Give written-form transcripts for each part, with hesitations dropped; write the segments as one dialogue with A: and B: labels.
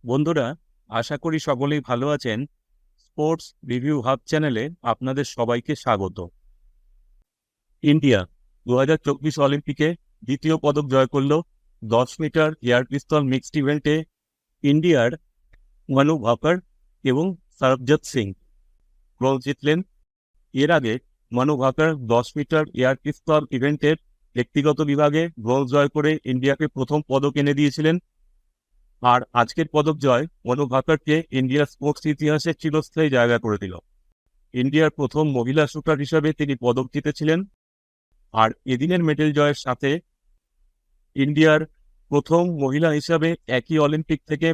A: বন্ধুরা, আশা করি সকলেই ভালো আছেন। স্পোর্টস রিভিউ হাব চ্যানেলে আপনাদের সবাইকে স্বাগত। ইন্ডিয়া 2024 অলিম্পিকে দ্বিতীয় পদক জয় করল। 10 মিটার এয়ার পিস্তল মিক্সড ইভেন্টে ইন্ডিয়ার মনু ভাকর এবং সরবজত সিং ব্রোঞ্জ জিতলেন। এর আগে মনু ভাকর 10 মিটার এয়ার পিস্তল ইভেন্টের ব্যক্তিগত বিভাগে ব্রোঞ্জ জয় করে ইন্ডিয়াকে প্রথম পদক এনে দিয়েছিলেন। আর আজকের পদক জয় মনু ভাকরকে ইন্ডিয়ার স্পোর্টস ইতিহাসে চিরস্থায়ী জায়গা করে দিল। ইন্ডিয়ার প্রথম মহিলা শুটার হিসাবে তিনি পদক জিতেছিলেন। আর এদিনের মেডেল জয়ের সাথে ইন্ডিয়ার প্রথম মহিলা হিসাবে একই অলিম্পিক থেকে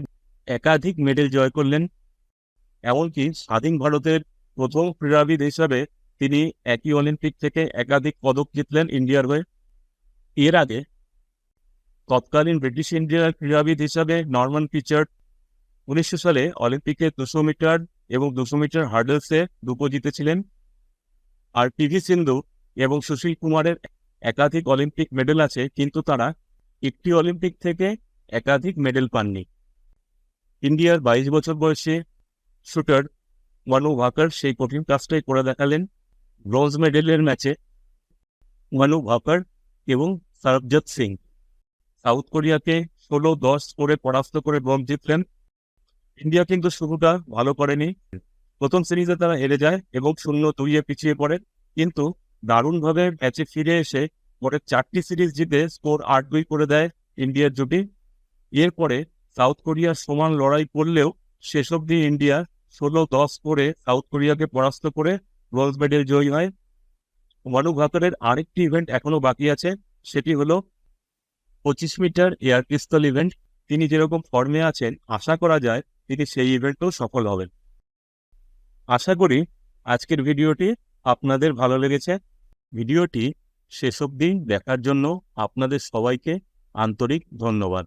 A: একাধিক মেডেল জয় করলেন। এমনকি স্বাধীন ভারতের প্রথম ক্রীড়াবিদ হিসাবে তিনি একই অলিম্পিক থেকে একাধিক পদক জিতলেন ইন্ডিয়ার হয়ে। এর আগে তৎকালীন ব্রিটিশ ইন্ডিয়ার ক্রীড়াবিদ হিসাবে নরমান পিচার্ড 1900 সালে অলিম্পিকে 200 মিটার এবং 200 মিটার হার্ডেলসে রূপো জিতেছিলেন। আর পিভি সিন্ধু এবং সুশীল কুমারের একাধিক অলিম্পিক মেডেল আছে, কিন্তু তারা একটি অলিম্পিক থেকে একাধিক মেডেল পাননি। ইন্ডিয়ার 22 বছর বয়সী শুটার মনু ভাকর সেই কঠিন কাজটাই করে দেখালেন। ব্রোঞ্জ মেডেলের ম্যাচে মনু ভাকর এবং সরবজত সিং সাউথ কোরিয়াকে 16-10 করে পরাস্ত করে ব্রোঞ্জ জিতলেন। ইন্ডিয়া কিন্তু শুরুটা ভালো করেনি। প্রথম সিরিজে তারা হেরে যায় এবং 0-2 পিছিয়ে পড়ে, কিন্তু দারুণভাবে ম্যাচে ফিরে এসে পরের 4টি সিরিজ জিতে স্কোর 8-2 করে দেয় ইন্ডিয়ার জুটি। এরপরে সাউথ কোরিয়ার সমান লড়াই করলেও শেষ অবধি ইন্ডিয়া 16-10 করে সাউথ কোরিয়াকে পরাস্ত করে ব্রোঞ্জ মেডেল জয়ী হয়। মনু ভাকরের আরেকটি ইভেন্ট এখনো বাকি আছে, সেটি হলো 25 মিটার এয়ার পিস্তল ইভেন্ট। তিনি যেরকম ফর্মে আছেন, আশা করা যায় তিনি সেই ইভেন্টেও সফল হবেন। আশা করি আজকের ভিডিওটি আপনাদের ভালো লেগেছে। ভিডিওটি শেষ অবধি দেখার জন্য আপনাদের সবাইকে আন্তরিক ধন্যবাদ।